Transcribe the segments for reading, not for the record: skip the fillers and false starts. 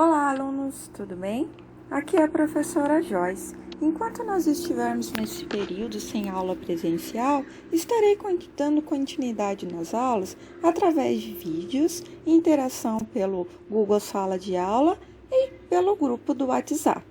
Olá, alunos, tudo bem? Aqui é a professora Joyce. Enquanto nós estivermos nesse período sem aula presencial, estarei dando continuidade nas aulas através de vídeos, interação pelo Google Sala de Aula e pelo grupo do WhatsApp.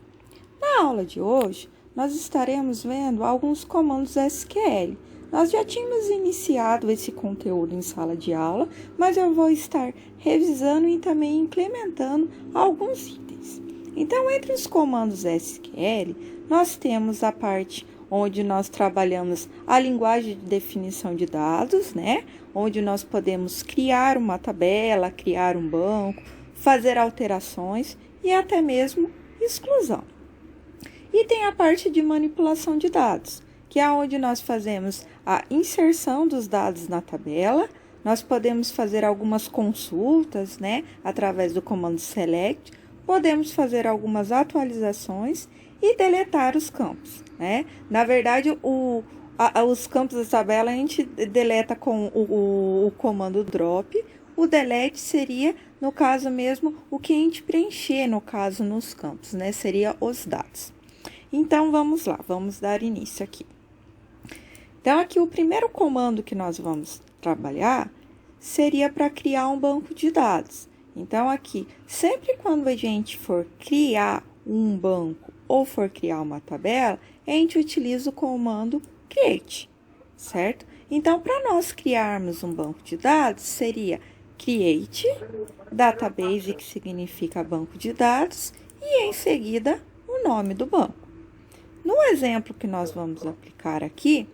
Na aula de hoje, nós estaremos vendo alguns comandos SQL. Nós já tínhamos iniciado esse conteúdo em sala de aula, mas eu vou estar revisando e também implementando alguns itens. Então, entre os comandos SQL, nós temos a parte onde nós trabalhamos a linguagem de definição de dados, né? Onde nós podemos criar uma tabela, criar um banco, fazer alterações e até mesmo exclusão. E tem a parte de manipulação de dados, que é onde nós fazemos a inserção dos dados na tabela. Nós podemos fazer algumas consultas, né, através do comando select, podemos fazer algumas atualizações e deletar os campos, né? Na verdade, os campos da tabela a gente deleta com o comando drop. O delete seria, no caso mesmo, o que a gente preencher, no caso, nos campos, né? Seria os dados. Então, vamos lá, vamos dar início aqui. Então, aqui o primeiro comando que nós vamos trabalhar seria para criar um banco de dados. Então, aqui, sempre quando a gente for criar um banco ou for criar uma tabela, a gente utiliza o comando create, certo? Então, para nós criarmos um banco de dados, seria create database, que significa banco de dados, e em seguida o nome do banco. No exemplo que nós vamos aplicar aqui,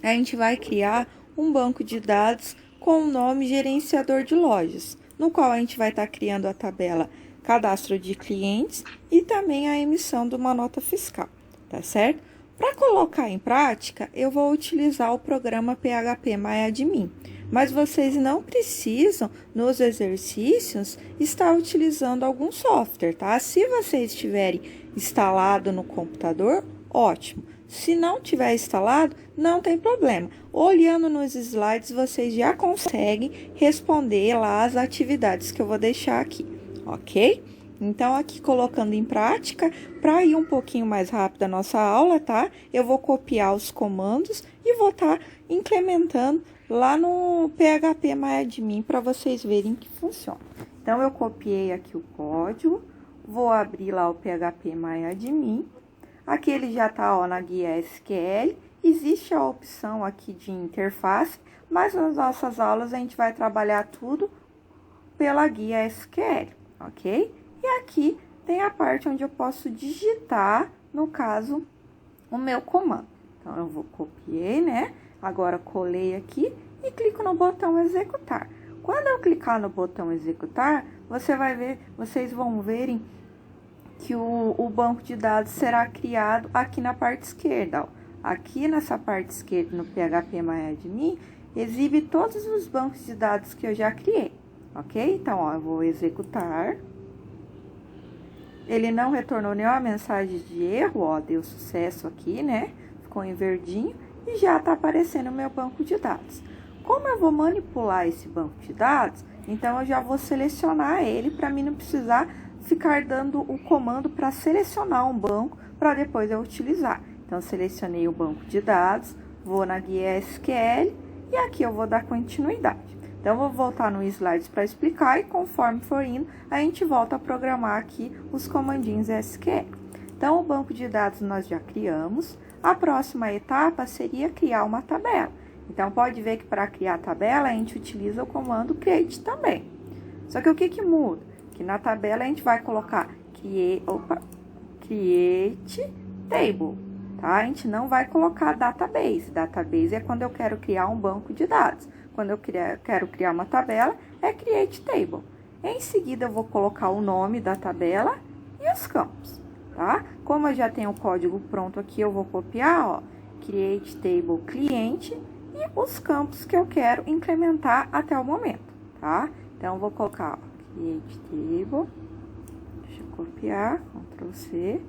a gente vai criar um banco de dados com o nome gerenciador de lojas, no qual a gente vai estar criando a tabela cadastro de clientes e também a emissão de uma nota fiscal, tá certo? Para colocar em prática, eu vou utilizar o programa PHP MyAdmin, mas vocês não precisam, nos exercícios, estar utilizando algum software, tá? Se vocês tiverem instalado no computador, ótimo. Se não tiver instalado, não tem problema. Olhando nos slides, vocês já conseguem responder lá as atividades que eu vou deixar aqui, ok? Então, aqui colocando em prática, para ir um pouquinho mais rápido a nossa aula, tá? Eu vou copiar os comandos e vou estar implementando lá no PHP MyAdmin para vocês verem que funciona. Então, eu copiei aqui o código, vou abrir lá o PHP MyAdmin. Aqui ele já está na guia SQL, existe a opção aqui de interface, mas nas nossas aulas a gente vai trabalhar tudo pela guia SQL, ok? E aqui tem a parte onde eu posso digitar, no caso, o meu comando. Então, eu vou copiei, né? Agora, colei aqui e clico no botão executar. Quando eu clicar no botão executar, vocês vão verem que o banco de dados será criado aqui na parte esquerda, ó. Aqui nessa parte esquerda, no PHP MyAdmin, exibe todos os bancos de dados que eu já criei, ok? Então, ó, eu vou executar. Ele não retornou nenhuma mensagem de erro, ó, deu sucesso aqui, né? Ficou em verdinho e já tá aparecendo o meu banco de dados. Como eu vou manipular esse banco de dados, então eu já vou selecionar ele para mim não precisar ficar dando o comando para selecionar um banco para depois eu utilizar. Então, selecionei o banco de dados, vou na guia SQL e aqui eu vou dar continuidade. Então, eu vou voltar no slides para explicar e conforme for indo, a gente volta a programar aqui os comandinhos SQL. Então, o banco de dados nós já criamos. A próxima etapa seria criar uma tabela. Então, pode ver que para criar a tabela, a gente utiliza o comando create também. Só que o que muda? Que na tabela a gente vai colocar create table, tá? A gente não vai colocar database. Database é quando eu quero criar um banco de dados. Quando eu quero criar uma tabela, é create table. Em seguida, eu vou colocar o nome da tabela e os campos, tá? Como eu já tenho o código pronto aqui, eu vou copiar, ó, create table cliente e os campos que eu quero incrementar até o momento, tá? Então, eu vou colocar, ó, create table, deixa eu copiar, Ctrl C,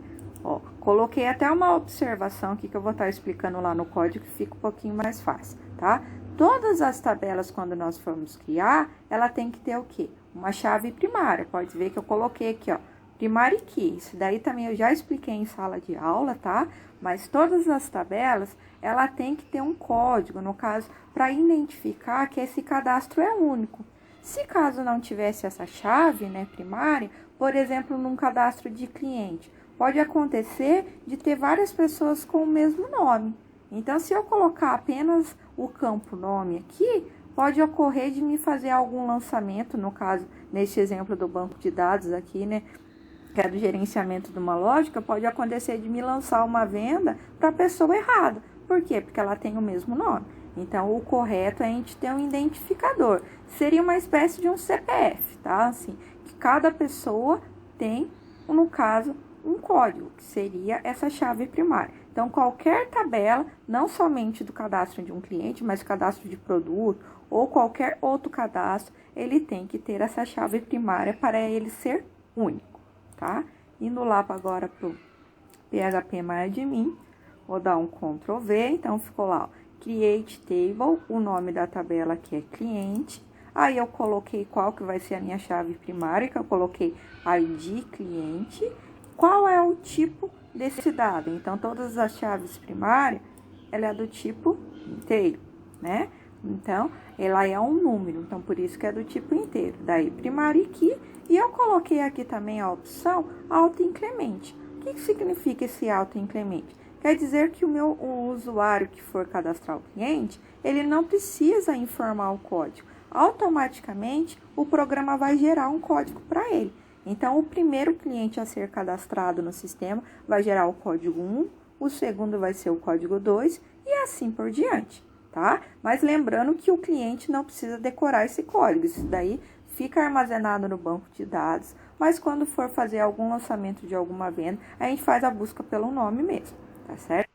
ó, coloquei até uma observação aqui que eu vou estar explicando lá no código que fica um pouquinho mais fácil, tá? Todas as tabelas, quando nós formos criar, ela tem que ter o quê? uma chave primária. Pode ver que eu coloquei aqui, ó, primary key. Isso daí também eu já expliquei em sala de aula, tá? Mas todas as tabelas, ela tem que ter um código, no caso, para identificar que esse cadastro é único. Se caso não tivesse essa chave, né, primária, por exemplo, num cadastro de cliente, pode acontecer de ter várias pessoas com o mesmo nome. Então, se eu colocar apenas o campo nome aqui, pode ocorrer de me fazer algum lançamento, no caso, nesse exemplo do banco de dados aqui, né, que é do gerenciamento de uma lógica, pode acontecer de me lançar uma venda para a pessoa errada. Por quê? Porque ela tem o mesmo nome. Então, o correto é a gente ter um identificador. Seria uma espécie de um CPF, tá? Assim, que cada pessoa tem, no caso, um código, que seria essa chave primária. Então, qualquer tabela, não somente do cadastro de um cliente, mas cadastro de produto ou qualquer outro cadastro, ele tem que ter essa chave primária para ele ser único, tá? Indo lá agora para o phpMyAdmin, vou dar um Ctrl V, então ficou lá, ó, Create Table, o nome da tabela aqui é cliente. Aí eu coloquei qual que vai ser a minha chave primária, que eu coloquei ID cliente. Qual é o tipo desse dado? Então, todas as chaves primárias, ela é do tipo inteiro, né? Então, ela é um número, então por isso que é do tipo inteiro. Daí, primary key, e eu coloquei aqui também a opção autoincremente. O que significa esse autoincremente? Quer dizer que o usuário que for cadastrar o cliente, ele não precisa informar o código. Automaticamente, o programa vai gerar um código para ele. Então, o primeiro cliente a ser cadastrado no sistema vai gerar o código 1, o segundo vai ser o código 2 e assim por diante, tá? Mas lembrando que o cliente não precisa decorar esse código, isso daí fica armazenado no banco de dados, mas quando for fazer algum lançamento de alguma venda, a gente faz a busca pelo nome mesmo, tá certo?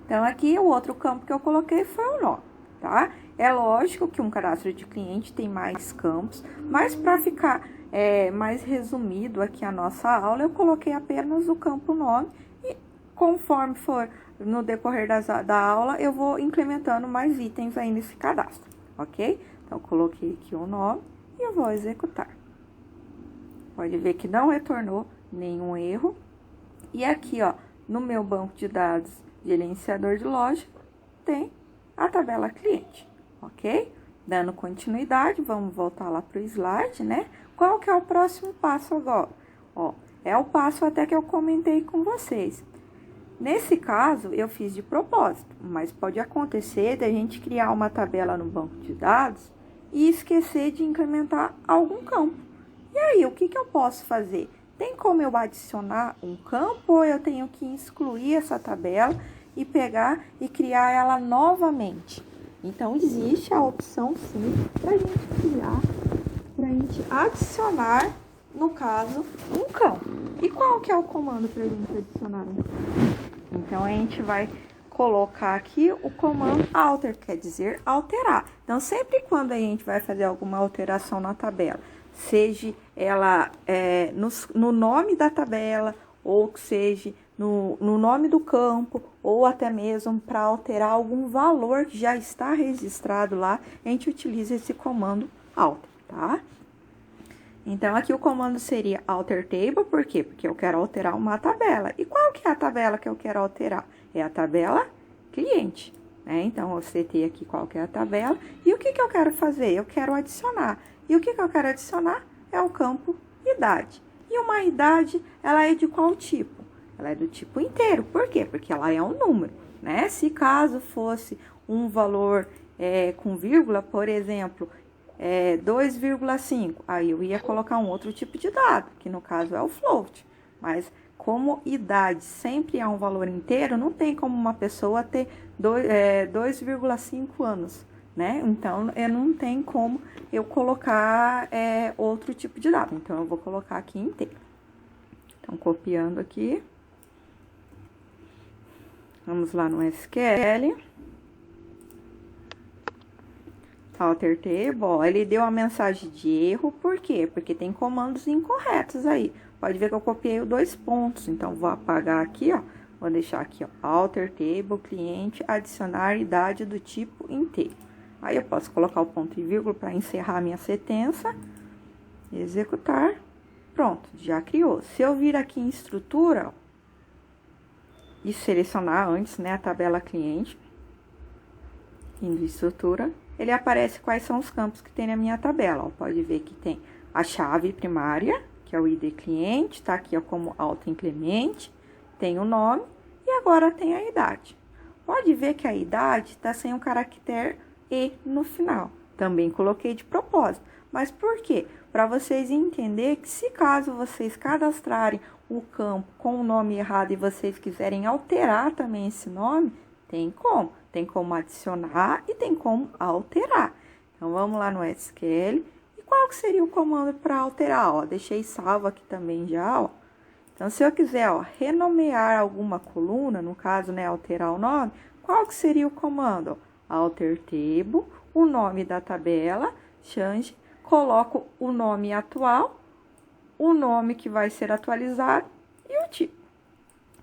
Então, aqui o outro campo que eu coloquei foi o nome, tá? É lógico que um cadastro de cliente tem mais campos, mas para ficar mais resumido aqui a nossa aula, eu coloquei apenas o campo nome e conforme for no decorrer da aula, eu vou incrementando mais itens aí nesse cadastro, ok? Então, eu coloquei aqui o nome e eu vou executar. Pode ver que não retornou nenhum erro. E aqui, ó, no meu banco de dados gerenciador de loja, tem a tabela cliente, ok? Dando continuidade, vamos voltar lá para o slide, né? Qual que é o próximo passo agora? Ó, é o passo até que eu comentei com vocês. Nesse caso, eu fiz de propósito, mas pode acontecer da gente criar uma tabela no banco de dados e esquecer de incrementar algum campo. E aí, o que eu posso fazer? Tem como eu adicionar um campo ou eu tenho que excluir essa tabela e pegar e criar ela novamente? Então, existe a opção, sim, para a gente criar, para a gente adicionar, no caso, um campo. E qual que é o comando para a gente adicionar um campo? Então, a gente vai colocar aqui o comando alter, quer dizer alterar. Então, sempre quando a gente vai fazer alguma alteração na tabela, seja ela no nome da tabela, ou seja no nome do campo, ou até mesmo para alterar algum valor que já está registrado lá, a gente utiliza esse comando alter, tá? Então, aqui o comando seria alter table, por quê? Porque eu quero alterar uma tabela. E qual que é a tabela que eu quero alterar? É a tabela cliente, né? Então, eu setei aqui qual que é a tabela. E o que eu quero fazer? Eu quero adicionar. E o que eu quero adicionar? É o campo idade. E uma idade, ela é de qual tipo? Ela é do tipo inteiro. Por quê? Porque ela é um número, né? Se caso fosse um valor com vírgula, por exemplo, 2,5, aí eu ia colocar um outro tipo de dado, que no caso é o float. Mas como idade sempre é um valor inteiro, não tem como uma pessoa ter 2,5 anos, né? Então, não tem como eu colocar outro tipo de dado. Então, eu vou colocar aqui inteiro. Então, copiando aqui. Vamos lá no SQL. Alter table, ó, ele deu uma mensagem de erro, por quê? Porque tem comandos incorretos aí. Pode ver que eu copiei os 2 pontos, então vou apagar aqui, ó. Vou deixar aqui, ó, alter table, cliente, adicionar idade do tipo inteiro. Aí eu posso colocar o ponto e vírgula para encerrar a minha sentença, executar, pronto, já criou. Se eu vir aqui em estrutura, ó, e selecionar antes, né, a tabela cliente, indo em estrutura, ele aparece quais são os campos que tem na minha tabela, ó. Pode ver que tem a chave primária, que é o ID cliente, tá aqui ó, como autoincremente, tem o nome e agora tem a idade. Pode ver que a idade está sem o caractere E no final. Também coloquei de propósito. Mas por quê? Para vocês entenderem que se caso vocês cadastrarem o campo com o nome errado e vocês quiserem alterar também esse nome, tem como. Tem como adicionar e tem como alterar. Então, vamos lá no SQL. E qual que seria o comando para alterar? Ó, deixei salvo aqui também já, ó. Então, se eu quiser, ó, renomear alguma coluna, no caso, né, alterar o nome, qual que seria o comando? Ó, alter table, o nome da tabela, change, coloco o nome atual, o nome que vai ser atualizado e o tipo.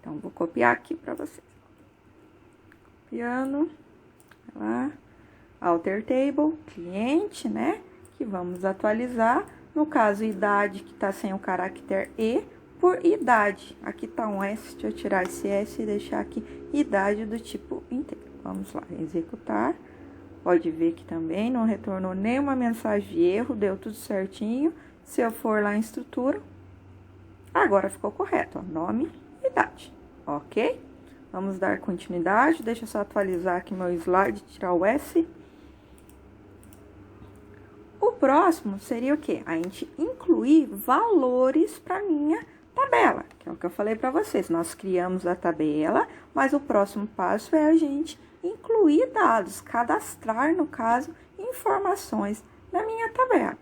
Então, vou copiar aqui para vocês. Copiando, lá, alter table, cliente, né, que vamos atualizar. No caso, idade, que tá sem o caractere E, por idade. Aqui tá um S, deixa eu tirar esse S e deixar aqui idade do tipo inteiro. Vamos lá, executar. Pode ver que também não retornou nenhuma mensagem de erro, deu tudo certinho. Se eu for lá em estrutura, agora ficou correto, ó, nome e idade, ok? Vamos dar continuidade, deixa eu só atualizar aqui meu slide, tirar o S. O próximo seria o quê? A gente incluir valores para minha tabela, que é o que eu falei para vocês. Nós criamos a tabela, mas o próximo passo é a gente incluir dados, cadastrar, no caso, informações na minha tabela.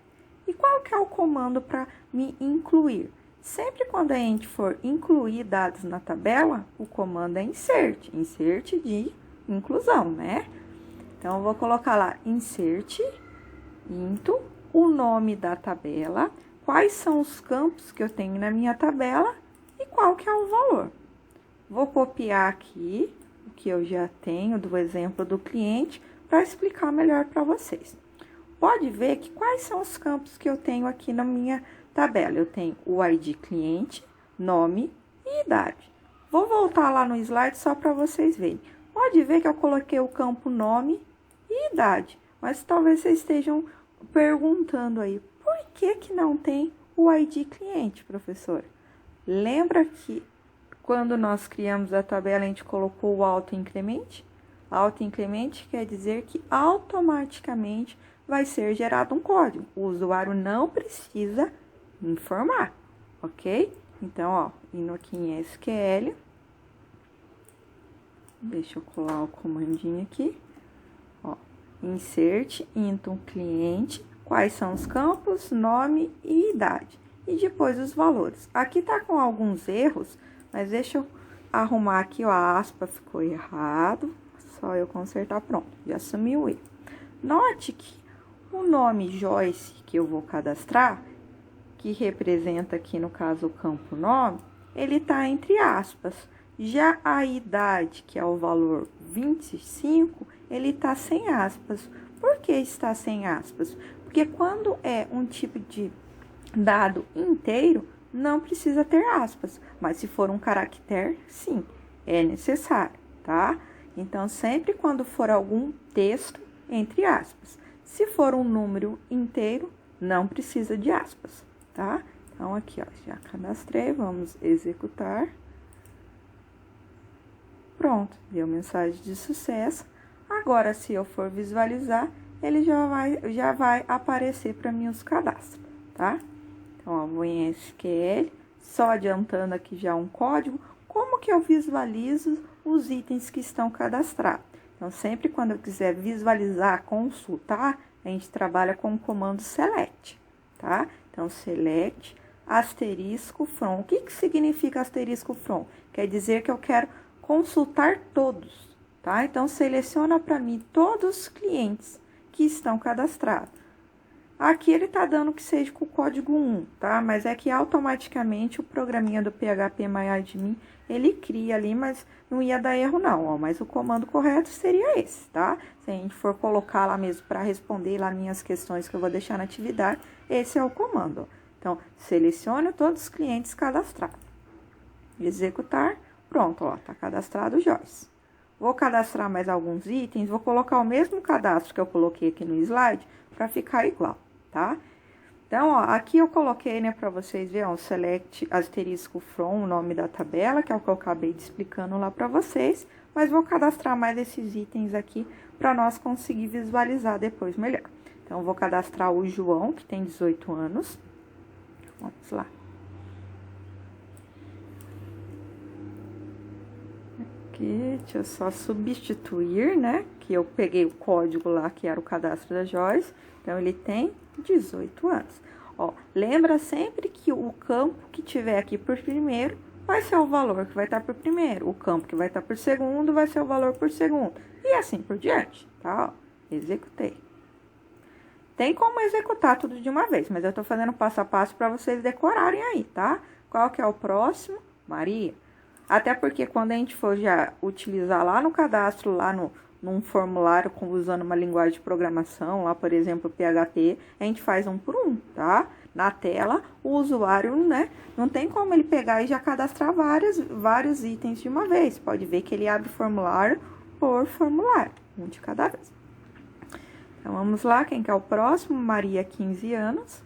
E qual que é o comando para me incluir? Sempre quando a gente for incluir dados na tabela, o comando é insert, insert de inclusão, né? Então, eu vou colocar lá insert, into, o nome da tabela, quais são os campos que eu tenho na minha tabela e qual que é o valor. Vou copiar aqui o que eu já tenho do exemplo do cliente para explicar melhor para vocês. Pode ver que quais são os campos que eu tenho aqui na minha tabela. Eu tenho o ID cliente, nome e idade. Vou voltar lá no slide só para vocês verem. Pode ver que eu coloquei o campo nome e idade, mas talvez vocês estejam perguntando aí, por que não tem o ID cliente, professora? Lembra que quando nós criamos a tabela, a gente colocou o autoincremente? Autoincremente quer dizer que automaticamente vai ser gerado um código. O usuário não precisa informar, ok? Então, ó, indo aqui em SQL, deixa eu colar o comandinho aqui, ó, insert into cliente, quais são os campos, nome e idade, e depois os valores. Aqui tá com alguns erros, mas deixa eu arrumar aqui, ó, a aspa ficou errado, só eu consertar, pronto, já sumiu o erro. Note que o nome Joyce que eu vou cadastrar, que representa aqui no caso o campo nome, ele tá entre aspas. Já a idade, que é o valor 25, ele tá sem aspas. Por que está sem aspas? Porque quando é um tipo de dado inteiro, não precisa ter aspas, mas se for um caractere, sim, é necessário, tá? Então, sempre quando for algum texto, entre aspas. Se for um número inteiro, não precisa de aspas, tá? Então, aqui, ó, já cadastrei, vamos executar. Pronto, deu mensagem de sucesso. Agora, se eu for visualizar, ele já vai aparecer para mim os cadastros, tá? Então, ó, vou em SQL, só adiantando aqui já um código, como que eu visualizo os itens que estão cadastrados. Então, sempre quando eu quiser visualizar, consultar, a gente trabalha com o comando select, tá? Então, select, asterisco from. O que que significa asterisco from? Quer dizer que eu quero consultar todos, tá? Então, seleciona para mim todos os clientes que estão cadastrados. Aqui ele tá dando que seja com o código 1, tá? Mas é que automaticamente o programinha do PHP MyAdmin, ele cria ali, mas não ia dar erro não, ó. Mas o comando correto seria esse, tá? Se a gente for colocar lá mesmo para responder lá minhas questões que eu vou deixar na atividade, esse é o comando, ó. Então, selecione todos os clientes cadastrados. Executar, pronto, ó, tá cadastrado o Joyce. Vou cadastrar mais alguns itens, vou colocar o mesmo cadastro que eu coloquei aqui no slide para ficar igual, tá? Então, ó, aqui eu coloquei, né, para vocês verem, ó, select asterisco from, o nome da tabela, que é o que eu acabei de explicando lá para vocês, mas vou cadastrar mais esses itens aqui para nós conseguir visualizar depois melhor. Então, vou cadastrar o João, que tem 18 anos. Vamos lá. Aqui, deixa eu só substituir, né? Que eu peguei o código lá, que era o cadastro da Joyce. Então, ele tem 18 anos. Ó, lembra sempre que o campo que tiver aqui por primeiro vai ser o valor que vai estar por primeiro. O campo que vai estar por segundo vai ser o valor por segundo. E assim por diante, tá? Ó, executei. Tem como executar tudo de uma vez, mas eu tô fazendo passo a passo para vocês decorarem aí, tá? Qual que é o próximo? Maria. Até porque quando a gente for já utilizar lá no cadastro, lá num formulário usando uma linguagem de programação, lá por exemplo PHP, a gente faz um por um, tá? Na tela, o usuário, né, não tem como ele pegar e já cadastrar vários itens de uma vez. Pode ver que ele abre formulário por formulário, um de cada vez. Então, vamos lá, quem que é o próximo? Maria, 15 anos.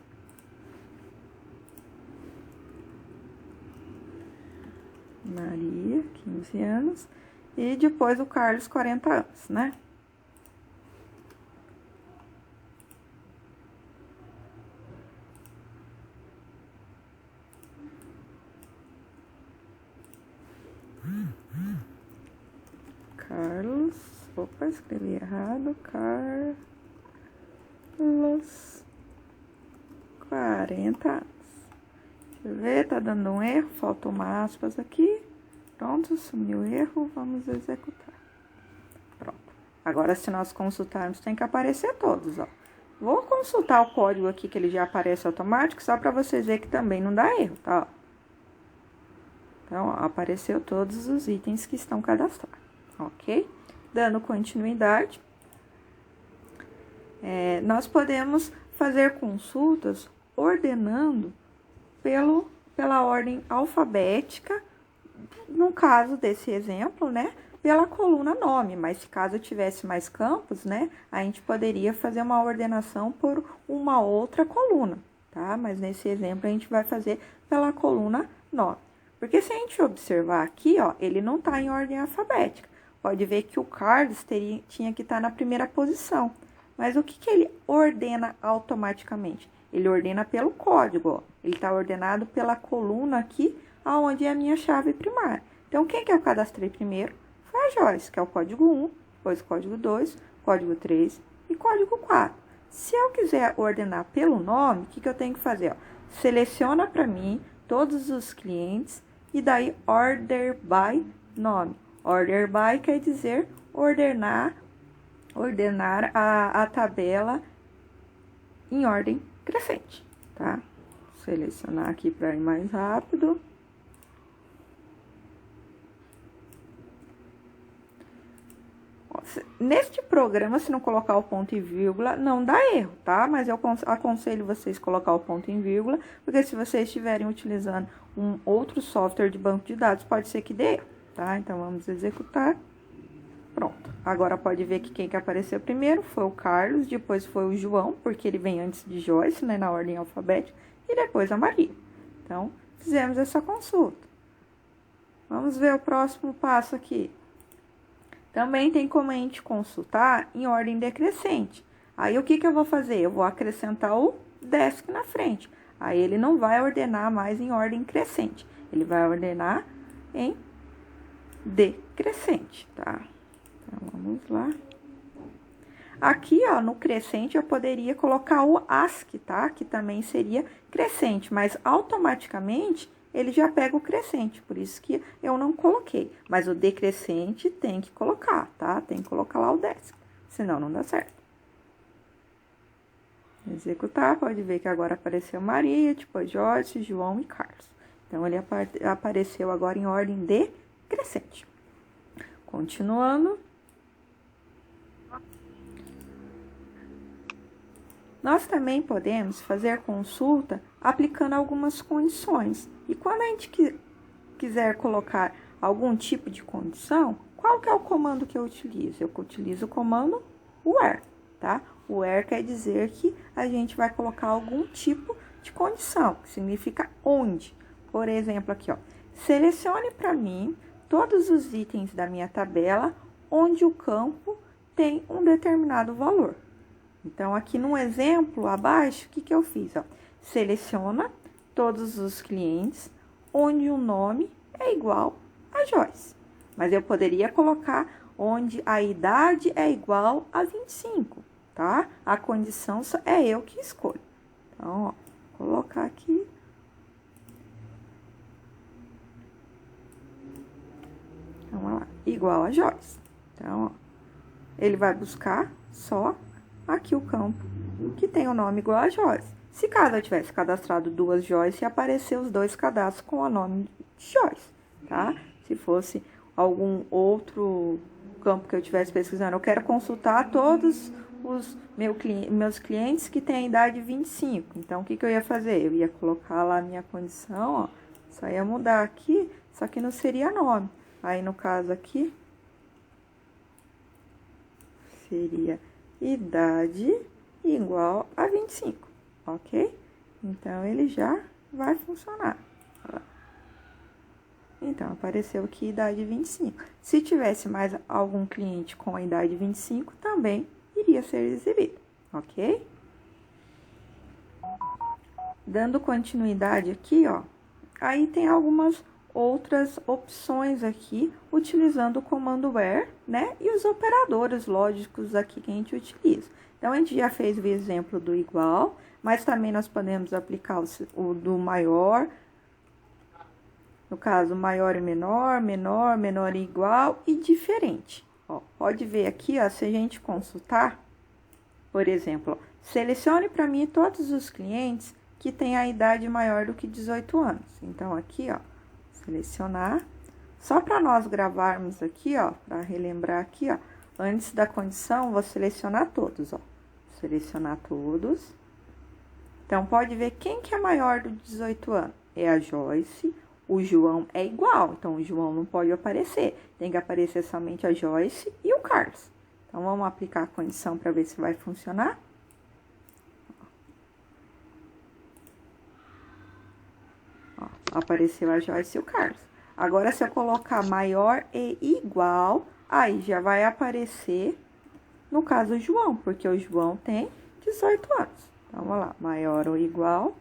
Maria, 15 anos. E depois o Carlos, 40 anos, né? Carlos. Opa, escrevi errado. Carlos, 40 anos. Deixa eu ver, tá dando um erro. Falta uma aspas aqui. Pronto, sumiu o erro. Vamos executar. Pronto. Agora, se nós consultarmos, tem que aparecer todos, ó. Vou consultar o código aqui, que ele já aparece automático, só para vocês verem que também não dá erro, tá? Então, ó, apareceu todos os itens que estão cadastrados, ok? Dando continuidade, nós podemos fazer consultas ordenando pela ordem alfabética, no caso desse exemplo, né? Pela coluna nome, mas se caso tivesse mais campos, né? A gente poderia fazer uma ordenação por uma outra coluna, tá? Mas nesse exemplo a gente vai fazer pela coluna nome. Porque se a gente observar aqui, ó, ele não tá em ordem alfabética. Pode ver que o Carlos tinha que estar na primeira posição. Mas o que ele ordena automaticamente? Ele ordena pelo código, ó. Ele tá ordenado pela coluna aqui, aonde é a minha chave primária. Então, quem que eu cadastrei primeiro? Foi a Joyce, que é o código 1, depois o código 2, código 3 e código 4. Se eu quiser ordenar pelo nome, o que eu tenho que fazer? Ó? Seleciona para mim todos os clientes e daí order by nome. Order by quer dizer ordenar a tabela em ordem crescente, tá? Selecionar aqui para ir mais rápido. Neste programa, se não colocar o ponto e vírgula, não dá erro, tá? Mas eu aconselho vocês colocar o ponto e vírgula, porque se vocês estiverem utilizando um outro software de banco de dados, pode ser que dê erro, tá? Então, vamos executar. Pronto. Agora, pode ver que quem que apareceu primeiro foi o Carlos, depois foi o João, porque ele vem antes de Joyce, né, na ordem alfabética, e depois a Maria. Então, fizemos essa consulta. Vamos ver o próximo passo aqui. Também tem como a gente consultar em ordem decrescente. Aí, o que eu vou fazer? Eu vou acrescentar o desk na frente. Aí, ele não vai ordenar mais em ordem crescente. Ele vai ordenar em decrescente, tá? Então, vamos lá. Aqui, ó, no crescente, eu poderia colocar o ASCII, tá? Que também seria crescente, mas automaticamente ele já pega o crescente, por isso que eu não coloquei. Mas o decrescente tem que colocar, tá? Tem que colocar lá o desk, senão não dá certo. Executar, pode ver que agora apareceu Maria, tipo Joyce, João e Carlos. Então, ele apareceu agora em ordem decrescente. Continuando. Nós também podemos fazer consulta aplicando algumas condições. E quando a gente quiser colocar algum tipo de condição, qual que é o comando que eu utilizo? Eu utilizo o comando where, tá? O where quer dizer que a gente vai colocar algum tipo de condição, que significa onde. Por exemplo, aqui, ó, selecione para mim todos os itens da minha tabela onde o campo tem um determinado valor. Então, aqui no exemplo abaixo, o que eu fiz? Ó? Seleciona todos os clientes onde o nome é igual a Joyce. Mas eu poderia colocar onde a idade é igual a 25, tá? A condição é eu que escolho. Então, ó, vou colocar aqui. Vamos lá, igual a Joyce. Então, ó, ele vai buscar só aqui o campo que tem o nome igual a Joyce. Se caso eu tivesse cadastrado duas Joyce, ia aparecer os dois cadastros com o nome de Joyce, tá? Se fosse algum outro campo que eu estivesse pesquisando, eu quero consultar todos os meus clientes que têm a idade 25. Então, o que eu ia fazer? Eu ia colocar lá a minha condição, ó, só ia mudar aqui, só que não seria nome. Aí, no caso aqui, seria idade igual a 25, ok? Então, ele já vai funcionar. Então, apareceu aqui idade 25. Se tivesse mais algum cliente com a idade 25, também iria ser exibido, ok? Dando continuidade aqui, ó, aí tem algumas outras opções aqui, utilizando o comando where, né? E os operadores lógicos aqui que a gente utiliza. Então, a gente já fez o exemplo do igual, mas também nós podemos aplicar o do maior. No caso, maior e menor, menor, menor e igual e diferente. Ó, pode ver aqui, ó, se a gente consultar, por exemplo, ó, selecione para mim todos os clientes que têm a idade maior do que 18 anos. Então, aqui, ó, selecionar. Só para nós gravarmos aqui, ó, para relembrar aqui, ó, antes da condição, vou selecionar todos, ó. Selecionar todos. Então, pode ver quem que é maior do 18 anos. É a Joyce. O João é igual, então o João não pode aparecer. Tem que aparecer somente a Joyce e o Carlos. Então, vamos aplicar a condição para ver se vai funcionar. Ó, apareceu a Joyce e o Carlos. Agora, se eu colocar maior e igual, aí já vai aparecer, no caso, o João, porque o João tem 18 anos. Então, vamos lá, maior ou igual.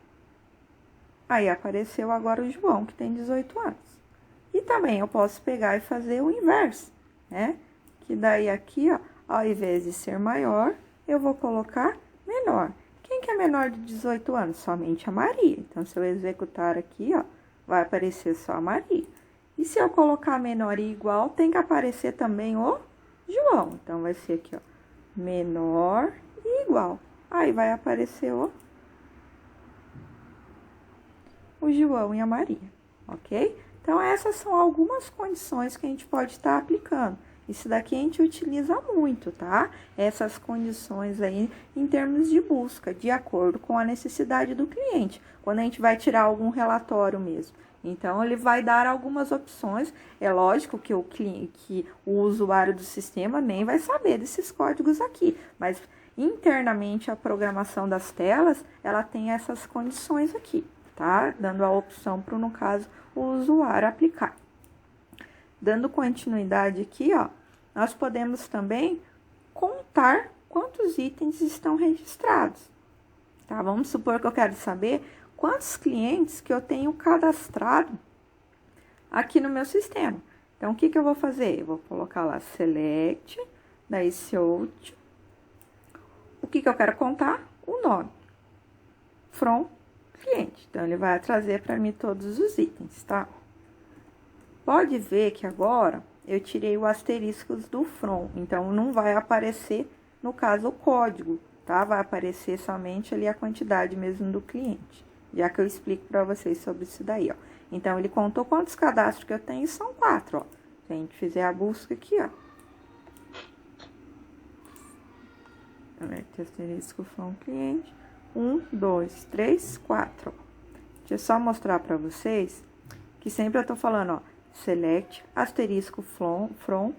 Aí, apareceu agora o João, que tem 18 anos. E também eu posso pegar e fazer o inverso, né? Que daí aqui, ó, ao invés de ser maior, eu vou colocar menor. Quem que é menor de 18 anos? Somente a Maria. Então, se eu executar aqui, ó, vai aparecer só a Maria. E se eu colocar menor e igual, tem que aparecer também o João. Então, vai ser aqui, ó, menor e igual. Aí, vai aparecer o João e a Maria, ok? Então, essas são algumas condições que a gente pode estar aplicando. Isso daqui a gente utiliza muito, tá? Essas condições aí em termos de busca, de acordo com a necessidade do cliente, quando a gente vai tirar algum relatório mesmo. Então, ele vai dar algumas opções. É lógico que o usuário do sistema nem vai saber desses códigos aqui, mas internamente a programação das telas, ela tem essas condições aqui, tá? Dando a opção para, no caso, o usuário aplicar. Dando continuidade aqui, ó, nós podemos também contar quantos itens estão registrados, tá? Vamos supor que eu quero saber quantos clientes que eu tenho cadastrado aqui no meu sistema. Então, o que eu vou fazer? Eu vou colocar lá select, daí sort. O que eu quero contar? O nome. From cliente. Então, ele vai trazer para mim todos os itens, tá? Pode ver que agora eu tirei o asterisco do from, então não vai aparecer, no caso, o código, tá? Vai aparecer somente ali a quantidade mesmo do cliente, já que eu explico para vocês sobre isso daí, ó. Então, ele contou quantos cadastros que eu tenho, são 4, ó. Se a gente fizer a busca aqui, ó. Asterisco from cliente. 1, 2, 3, 4. Deixa eu só mostrar para vocês que sempre eu tô falando, ó. Select, asterisco from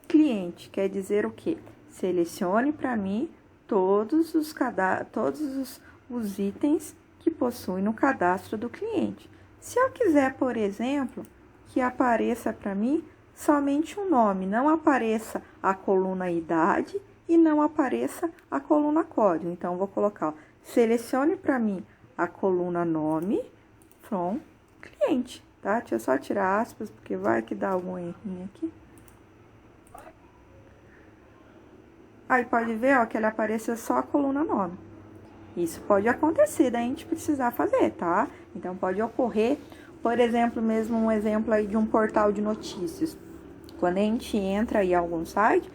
cliente. Quer dizer o quê? Selecione para mim todos os itens que possuem no cadastro do cliente. Se eu quiser, por exemplo, que apareça para mim somente um nome, não apareça a coluna idade e não apareça a coluna código. Então, vou colocar, ó, selecione para mim a coluna nome from cliente, tá? Deixa eu só tirar aspas, porque vai que dá algum errinho aqui. Aí, pode ver, ó, que ele apareça só a coluna nome. Isso pode acontecer, daí a gente precisar fazer, tá? Então, pode ocorrer, por exemplo, mesmo um exemplo aí de um portal de notícias. Quando a gente entra em algum site,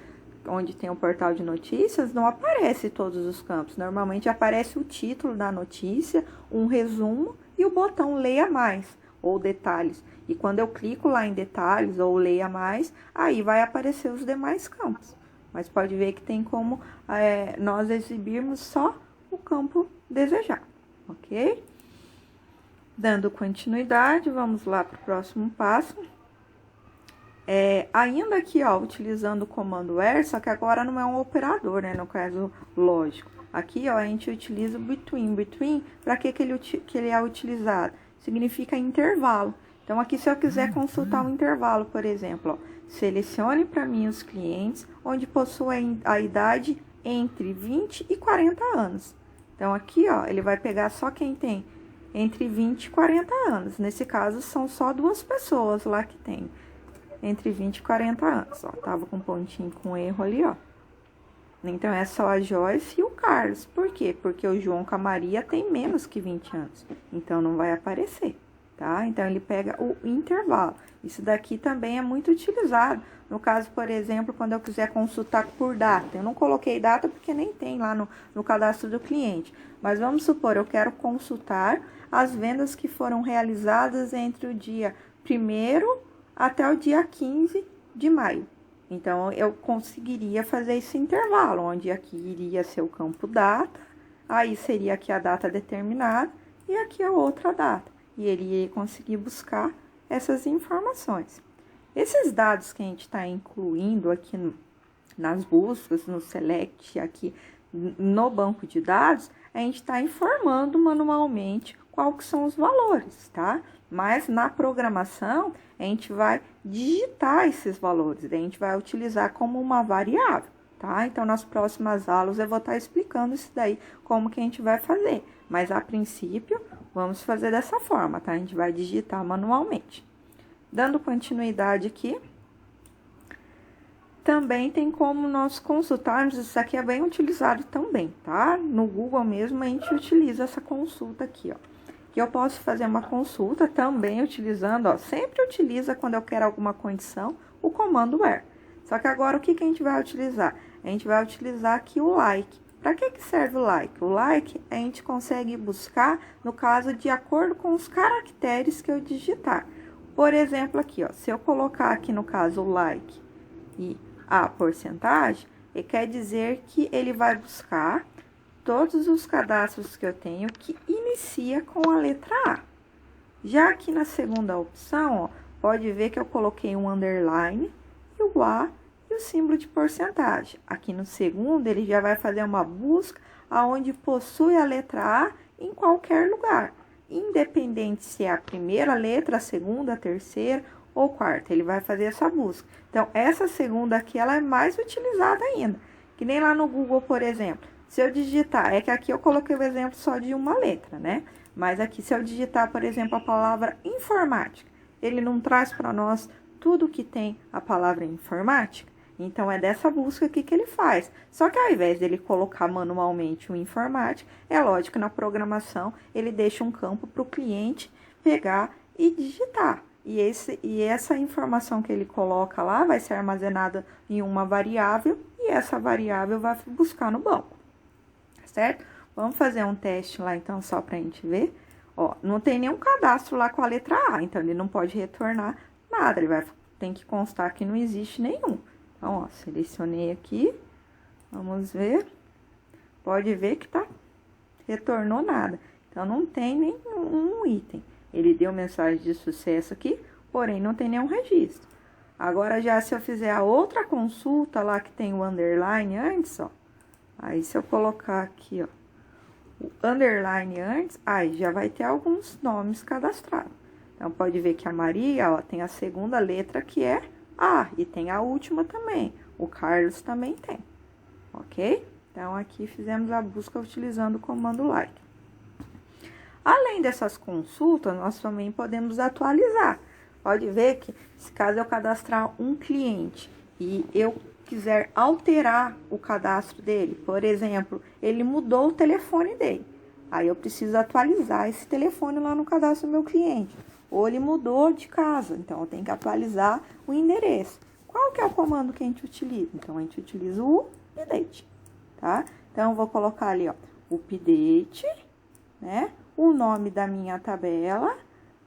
onde tem um portal de notícias, não aparece todos os campos. Normalmente aparece o título da notícia, um resumo e o botão leia mais ou detalhes. E quando eu clico lá em detalhes ou leia mais, aí vai aparecer os demais campos. Mas pode ver que tem como nós exibirmos só o campo desejado, ok? Dando continuidade, vamos lá para o próximo passo. Ainda aqui, ó, utilizando o comando where, só que agora não é um operador, né, no caso lógico. Aqui, ó, a gente utiliza o between. Between, para que ele é utilizado? Significa intervalo. Então, aqui, se eu quiser consultar um intervalo, por exemplo, ó, selecione para mim os clientes onde possuem a idade entre 20 e 40 anos. Então, aqui, ó, ele vai pegar só quem tem entre 20 e 40 anos. Nesse caso, são só 2 pessoas lá que tem entre 20 e 40 anos, ó. Tava com um pontinho com erro ali, ó. Então, é só a Joyce e o Carlos. Por quê? Porque o João com a Maria tem menos que 20 anos. Então, não vai aparecer, tá? Então, ele pega o intervalo. Isso daqui também é muito utilizado. No caso, por exemplo, quando eu quiser consultar por data. Eu não coloquei data porque nem tem lá no cadastro do cliente. Mas vamos supor, eu quero consultar as vendas que foram realizadas entre o dia 1º até o dia 15 de maio. Então, eu conseguiria fazer esse intervalo, onde aqui iria ser o campo data, aí seria aqui a data determinada e aqui a outra data. E ele ia conseguir buscar essas informações. Esses dados que a gente está incluindo aqui nas buscas, no select, aqui no banco de dados, a gente está informando manualmente quais que são os valores, tá? Mas na programação, a gente vai digitar esses valores, a gente vai utilizar como uma variável, tá? Então, nas próximas aulas eu vou estar explicando isso daí, como que a gente vai fazer. Mas, a princípio, vamos fazer dessa forma, tá? A gente vai digitar manualmente. Dando continuidade aqui, também tem como nós consultarmos, isso aqui é bem utilizado também, tá? No Google mesmo, a gente utiliza essa consulta aqui, ó. Que eu posso fazer uma consulta também utilizando, ó, sempre utiliza quando eu quero alguma condição, o comando where. Só que agora, o que a gente vai utilizar? A gente vai utilizar aqui o like. Para que serve o like? O like a gente consegue buscar, no caso, de acordo com os caracteres que eu digitar. Por exemplo, aqui, ó, se eu colocar aqui, no caso, o like e a porcentagem, quer dizer que ele vai buscar todos os cadastros que eu tenho que inicia com a letra A. Já aqui na segunda opção, ó, pode ver que eu coloquei um underline e o A e o símbolo de porcentagem. Aqui no segundo, ele já vai fazer uma busca aonde possui a letra A em qualquer lugar. Independente se é a primeira letra, a segunda, a terceira ou quarta, ele vai fazer essa busca. Então, essa segunda aqui, ela é mais utilizada ainda. Que nem lá no Google, por exemplo. Se eu digitar, é que aqui eu coloquei o exemplo só de uma letra, né? Mas aqui, se eu digitar, por exemplo, a palavra informática, ele não traz para nós tudo que tem a palavra informática? Então, é dessa busca aqui que ele faz. Só que ao invés dele colocar manualmente o informática, é lógico que na programação ele deixa um campo para o cliente pegar e digitar. E essa informação que ele coloca lá vai ser armazenada em uma variável e essa variável vai buscar no banco. certo? Vamos fazer um teste lá, então, só pra gente ver. Ó, não tem nenhum cadastro lá com a letra A, então ele não pode retornar nada, tem que constar que não existe nenhum. Então, ó, selecionei aqui, vamos ver, pode ver que retornou nada. Então, não tem nenhum item. Ele deu mensagem de sucesso aqui, porém não tem nenhum registro. Agora, já se eu fizer a outra consulta lá que tem o underline antes, ó, aí se eu colocar aqui, ó, o underline antes, aí já vai ter alguns nomes cadastrados. Então, pode ver que a Maria, ó, tem a segunda letra que é A, e tem a última também. O Carlos também tem, ok? Então, aqui fizemos a busca utilizando o comando like. Além dessas consultas, nós também podemos atualizar. Pode ver que, se caso eu cadastrar um cliente e eu quiser alterar o cadastro dele, por exemplo, ele mudou o telefone dele, aí eu preciso atualizar esse telefone lá no cadastro do meu cliente. Ou ele mudou de casa, então eu tenho que atualizar o endereço. Qual que é o comando que a gente utiliza? Então, a gente utiliza o update, tá? Então, eu vou colocar ali, ó, update, né? O nome da minha tabela.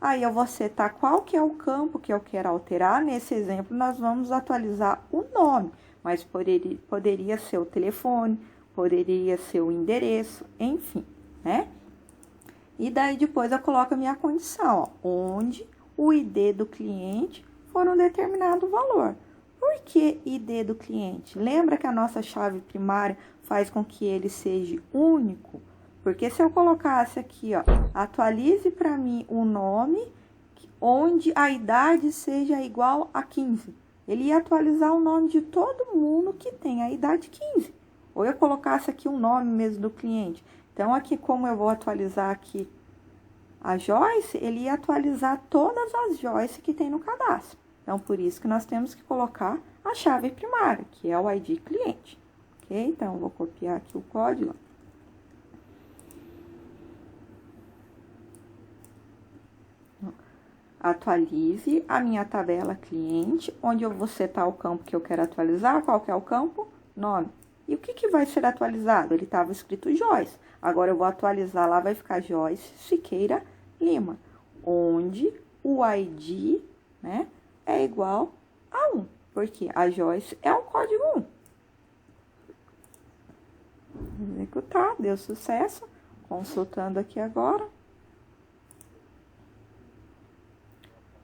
Aí, eu vou setar qual que é o campo que eu quero alterar. Nesse exemplo, nós vamos atualizar o nome, mas poderia ser o telefone, poderia ser o endereço, enfim, né? E daí, depois, eu coloco a minha condição, ó, onde o ID do cliente for um determinado valor. Por que ID do cliente? Lembra que a nossa chave primária faz com que ele seja único? Porque se eu colocasse aqui, ó, atualize para mim o nome onde a idade seja igual a 15. Ele ia atualizar o nome de todo mundo que tem a idade 15. Ou eu colocasse aqui o nome mesmo do cliente. Então, aqui, como eu vou atualizar aqui a Joyce, ele ia atualizar todas as Joyce que tem no cadastro. Então, por isso que nós temos que colocar a chave primária, que é o ID cliente. Ok? Então, eu vou copiar aqui o código. Atualize a minha tabela cliente, onde eu vou setar o campo que eu quero atualizar. Qual que é o campo? Nome. E o que vai ser atualizado? Ele estava escrito Joyce. Agora, eu vou atualizar lá, vai ficar Joyce Siqueira Lima, onde o ID, né, é igual a 1, porque a Joyce é o código 1. Executar, deu sucesso. Consultando aqui agora.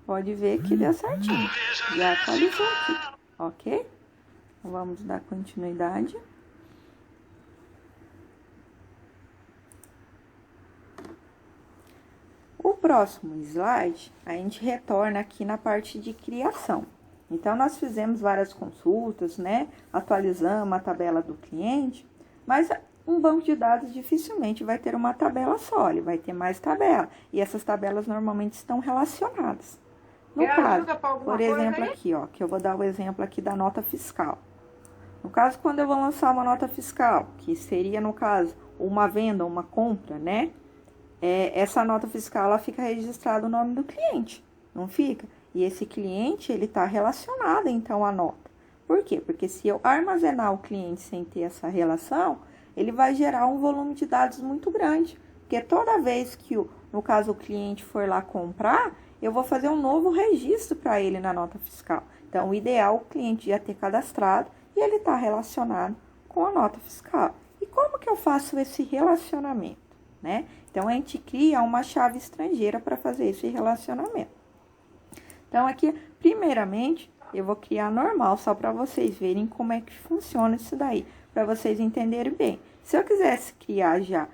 Pode ver que deu certinho. Já atualizou aqui, ok? Vamos dar continuidade. O próximo slide, a gente retorna aqui na parte de criação. Então, nós fizemos várias consultas, né? Atualizamos a tabela do cliente, mas um banco de dados dificilmente vai ter uma tabela só, ele vai ter mais tabela. E essas tabelas normalmente estão relacionadas. No caso, por exemplo, aqui, ó, que eu vou dar o exemplo aqui da nota fiscal. No caso, quando eu vou lançar uma nota fiscal, que seria, no caso, uma venda, uma compra, né? Essa nota fiscal, ela fica registrado o nome do cliente, não fica? E esse cliente, ele tá relacionado, então, à nota. Por quê? Porque se eu armazenar o cliente sem ter essa relação, ele vai gerar um volume de dados muito grande. Porque toda vez que, no caso, o cliente for lá comprar, eu vou fazer um novo registro para ele na nota fiscal. Então, o ideal é o cliente já ter cadastrado e ele está relacionado com a nota fiscal. E como que eu faço esse relacionamento, né? Então, a gente cria uma chave estrangeira para fazer esse relacionamento. Então, aqui, primeiramente, eu vou criar normal, só para vocês verem como é que funciona isso daí, para vocês entenderem bem. Se eu quisesse criar já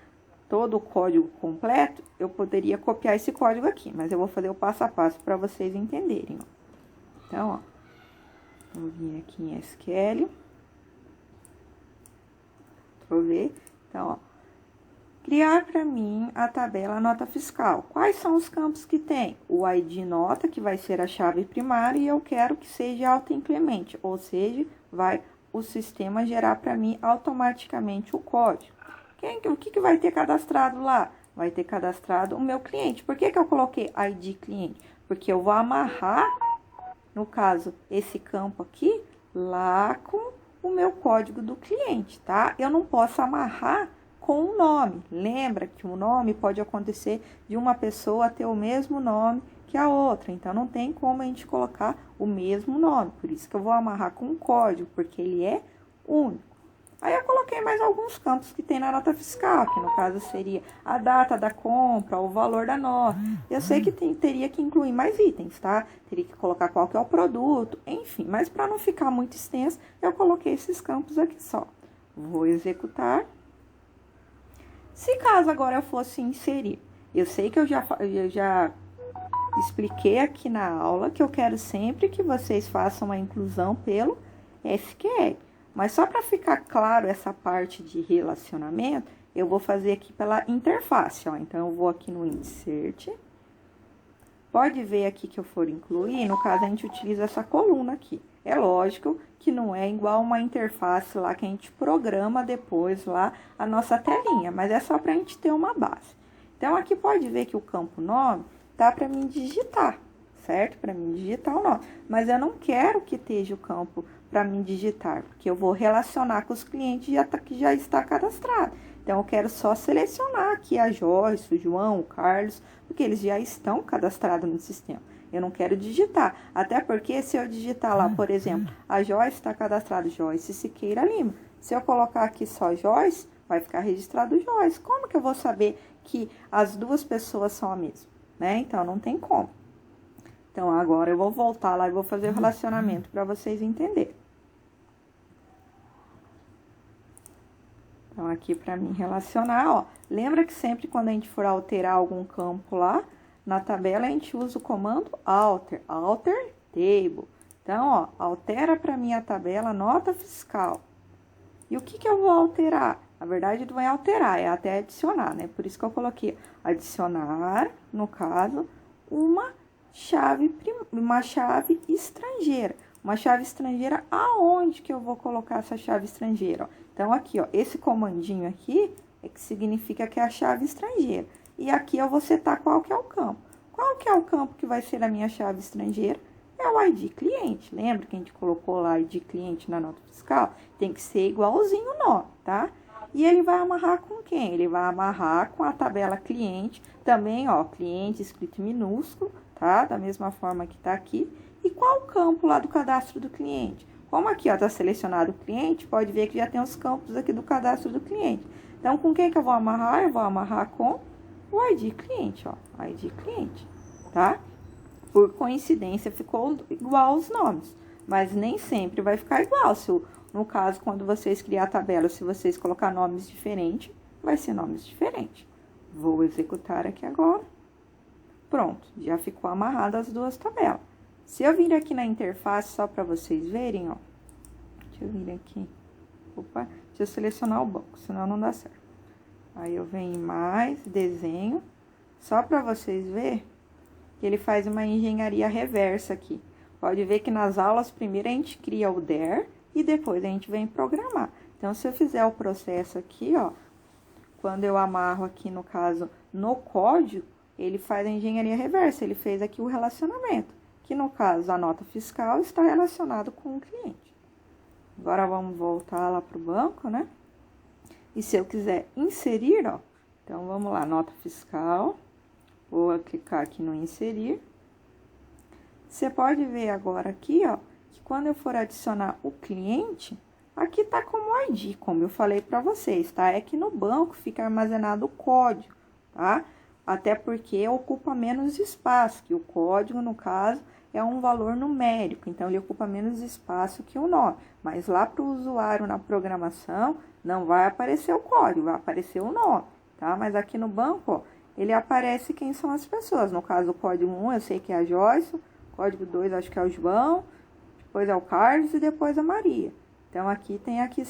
todo o código completo, eu poderia copiar esse código aqui, mas eu vou fazer o passo a passo para vocês entenderem, ó. Então, ó, vou vir aqui em SQL, vou ver, então, ó, criar para mim a tabela nota fiscal. Quais são os campos que tem? O ID nota, que vai ser a chave primária, e eu quero que seja autoincremente, ou seja, vai o sistema gerar para mim automaticamente o código. O que vai ter cadastrado lá? Vai ter cadastrado o meu cliente. Por que eu coloquei ID cliente? Porque eu vou amarrar, no caso, esse campo aqui, lá com o meu código do cliente, tá? Eu não posso amarrar com o nome. Lembra que o nome pode acontecer de uma pessoa ter o mesmo nome que a outra. Então, não tem como a gente colocar o mesmo nome. Por isso que eu vou amarrar com um código, porque ele é único. Aí eu coloquei mais alguns campos que tem na nota fiscal, que no caso seria a data da compra, o valor da nota. Eu sei que teria que incluir mais itens, tá? Teria que colocar qual que é o produto, enfim. Mas para não ficar muito extenso, eu coloquei esses campos aqui só. Vou executar. Se caso agora eu fosse inserir, eu sei que eu já expliquei aqui na aula que eu quero sempre que vocês façam a inclusão pelo SQL. Mas só para ficar claro essa parte de relacionamento, eu vou fazer aqui pela interface, ó. Então, eu vou aqui no Insert. Pode ver aqui que eu for incluir, no caso, a gente utiliza essa coluna aqui. É lógico que não é igual uma interface lá que a gente programa depois lá a nossa telinha, mas é só para a gente ter uma base. Então, aqui pode ver que o campo nome tá para mim digitar, certo? Para mim digitar o nome. Mas eu não quero que esteja o campo para mim digitar, porque eu vou relacionar com os clientes que já está cadastrado. Então, eu quero só selecionar aqui a Joyce, o João, o Carlos, porque eles já estão cadastrados no sistema. Eu não quero digitar, até porque se eu digitar lá, por exemplo, a Joyce está cadastrado Joyce Siqueira Lima. Se eu colocar aqui só Joyce, vai ficar registrado Joyce. Como que eu vou saber que as duas pessoas são a mesma, né? Então, não tem como. Então, agora eu vou voltar lá e vou fazer o relacionamento para vocês entenderem. Então, aqui para mim relacionar, ó. Lembra que sempre quando a gente for alterar algum campo lá, na tabela a gente usa o comando alter table. Então, ó, altera para mim a tabela nota fiscal. E o que eu vou alterar? Na verdade, não é alterar, é até adicionar, né? Por isso que eu coloquei adicionar, no caso, uma chave estrangeira. Uma chave estrangeira, aonde que eu vou colocar essa chave estrangeira? Ó? Então, aqui, ó, esse comandinho aqui é que significa que é a chave estrangeira. E aqui eu vou setar qual que é o campo. Qual que é o campo que vai ser a minha chave estrangeira? É o ID cliente. Lembra que a gente colocou lá ID cliente na nota fiscal? Tem que ser igualzinho o nome, tá? E ele vai amarrar com quem? Ele vai amarrar com a tabela cliente, também, ó, cliente escrito em minúsculo, tá? Da mesma forma que tá aqui. E qual o campo lá do cadastro do cliente? Como aqui, ó, tá selecionado o cliente, pode ver que já tem os campos aqui do cadastro do cliente. Então, com quem que eu vou amarrar? Eu vou amarrar com o ID cliente, ó, ID cliente, tá? Por coincidência, ficou igual os nomes, mas nem sempre vai ficar igual. No caso, quando vocês criar a tabela, se vocês colocar nomes diferentes, vai ser nomes diferentes. Vou executar aqui agora. Pronto, já ficou amarrada as duas tabelas. Se eu vir aqui na interface, só para vocês verem, ó. Deixa eu vir aqui. Opa, deixa eu selecionar o banco, senão não dá certo. Aí eu venho em mais, desenho, só para vocês verem que ele faz uma engenharia reversa aqui. Pode ver que nas aulas, primeiro a gente cria o there e depois a gente vem programar. Então, se eu fizer o processo aqui, ó, quando eu amarro aqui, no caso, no código, ele faz a engenharia reversa, ele fez aqui o relacionamento, que no caso, a nota fiscal está relacionada com o cliente. Agora, vamos voltar lá para o banco, né? E se eu quiser inserir, ó, então, vamos lá, nota fiscal, vou clicar aqui no inserir. Você pode ver agora aqui, ó, que quando eu for adicionar o cliente, aqui tá como ID, como eu falei para vocês, tá? É que no banco fica armazenado o código, tá? Até porque ocupa menos espaço, que o código, no caso, é um valor numérico, então ele ocupa menos espaço que o nome. Mas lá para o usuário na programação, não vai aparecer o código, vai aparecer o nome, tá? Mas aqui no banco, ó, ele aparece quem são as pessoas. No caso, o código 1, eu sei que é a Joyce, código 2, acho que é o João, depois é o Carlos e depois a Maria. Então, aqui tem aqui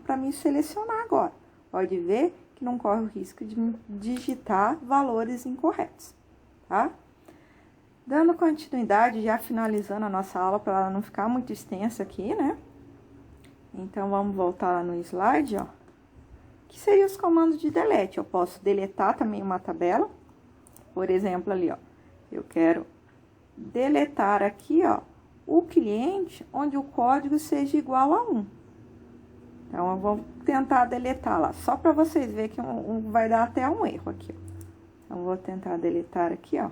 para mim selecionar agora. Pode ver que não corre o risco de digitar valores incorretos, tá? Dando continuidade, já finalizando a nossa aula, para ela não ficar muito extensa aqui, né? Então, vamos voltar lá no slide, ó. Que seriam os comandos de delete. Eu posso deletar também uma tabela. Por exemplo, ali, ó. Eu quero deletar aqui, ó, o cliente onde o código seja igual a 1. Então, eu vou tentar deletar lá, só para vocês verem que vai dar até um erro aqui, ó. Então, vou tentar deletar aqui, ó.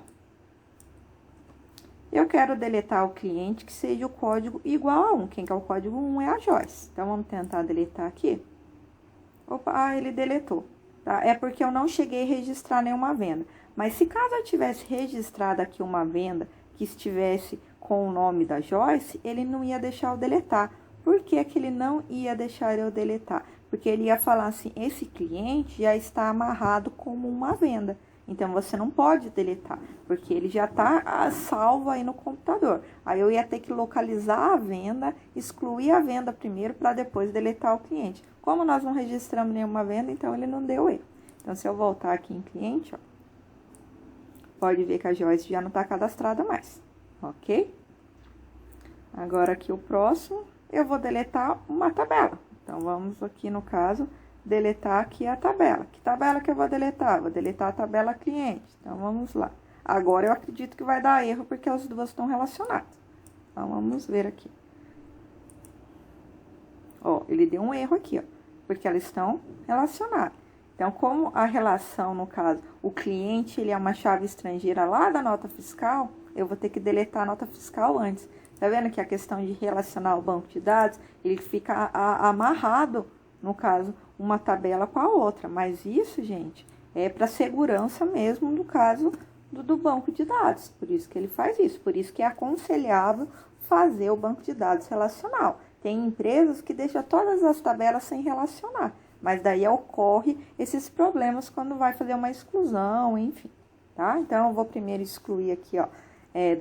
Eu quero deletar o cliente que seja o código igual a 1. Quem que é o código 1 é a Joyce. Então, vamos tentar deletar aqui. Opa, ele deletou, tá? É porque eu não cheguei a registrar nenhuma venda. Mas se caso eu tivesse registrado aqui uma venda que estivesse com o nome da Joyce, ele não ia deixar eu deletar. Por que que ele não ia deixar eu deletar? Porque ele ia falar assim, esse cliente já está amarrado como uma venda. Então, você não pode deletar, porque ele já está salvo aí no computador. Aí, eu ia ter que localizar a venda, excluir a venda primeiro, para depois deletar o cliente. Como nós não registramos nenhuma venda, então, ele não deu erro. Então, se eu voltar aqui em cliente, ó, pode ver que a Joyce já não está cadastrada mais, ok? Agora, aqui o próximo, eu vou deletar uma tabela. Então, vamos aqui no caso... deletar aqui a tabela. Que tabela que eu vou deletar? Vou deletar a tabela cliente. Então, vamos lá. Agora, eu acredito que vai dar erro, porque as duas estão relacionadas. Então, vamos ver aqui. Ó, ele deu um erro aqui, ó, porque elas estão relacionadas. Então, como a relação, no caso, o cliente, ele é uma chave estrangeira lá da nota fiscal, eu vou ter que deletar a nota fiscal antes. Tá vendo que a questão de relacionar o banco de dados, ele fica amarrado, no caso, uma tabela com a outra. Mas isso, gente, é para segurança mesmo, no caso do banco de dados. Por isso que ele faz isso. Por isso que é aconselhável fazer o banco de dados relacional. Tem empresas que deixam todas as tabelas sem relacionar. Mas daí ocorre esses problemas quando vai fazer uma exclusão, enfim. Tá? Então, eu vou primeiro excluir aqui, ó.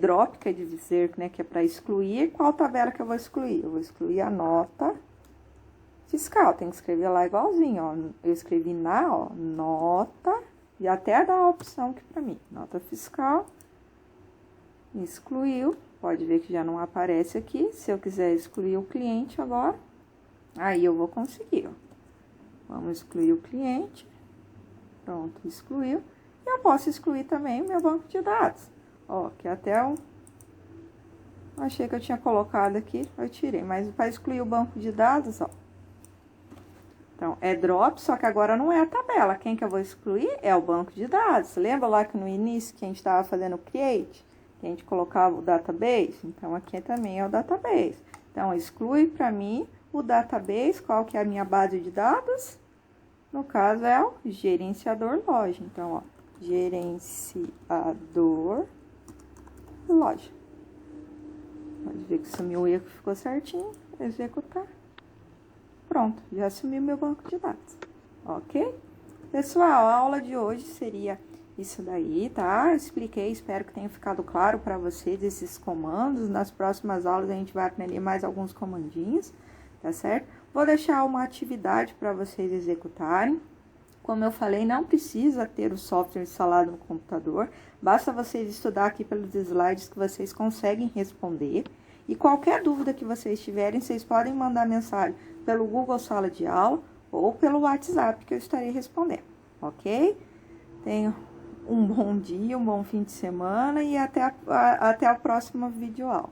Drop, quer dizer, né, que é para excluir. Qual tabela que eu vou excluir? Eu vou excluir a nota fiscal, tem que escrever lá igualzinho, ó. Eu escrevi nota, e até dá a opção aqui pra mim. Nota fiscal, excluiu, pode ver que já não aparece aqui. Se eu quiser excluir o cliente agora, aí eu vou conseguir, ó. Vamos excluir o cliente. Pronto, excluiu. E eu posso excluir também o meu banco de dados. Ó, que até eu achei que eu tinha colocado aqui, eu tirei. Mas para excluir o banco de dados, ó. Então, é drop, só que agora não é a tabela. Quem que eu vou excluir é o banco de dados. Lembra lá que no início que a gente estava fazendo o create? Que a gente colocava o database? Então, aqui também é o database. Então, exclui para mim o database. Qual que é a minha base de dados? No caso, é o gerenciador loja. Então, ó, gerenciador loja. Pode ver que sumiu o erro, ficou certinho. Executar. Pronto, já sumiu meu banco de dados, ok? Pessoal, a aula de hoje seria isso daí, tá? Eu expliquei, espero que tenha ficado claro para vocês esses comandos. Nas próximas aulas a gente vai aprender mais alguns comandinhos, tá certo? Vou deixar uma atividade para vocês executarem. Como eu falei, não precisa ter o software instalado no computador, basta vocês estudar aqui pelos slides que vocês conseguem responder. E qualquer dúvida que vocês tiverem, vocês podem mandar mensagem pelo Google Sala de Aula ou pelo WhatsApp que eu estarei respondendo, ok? Tenham um bom dia, um bom fim de semana e até a próxima videoaula.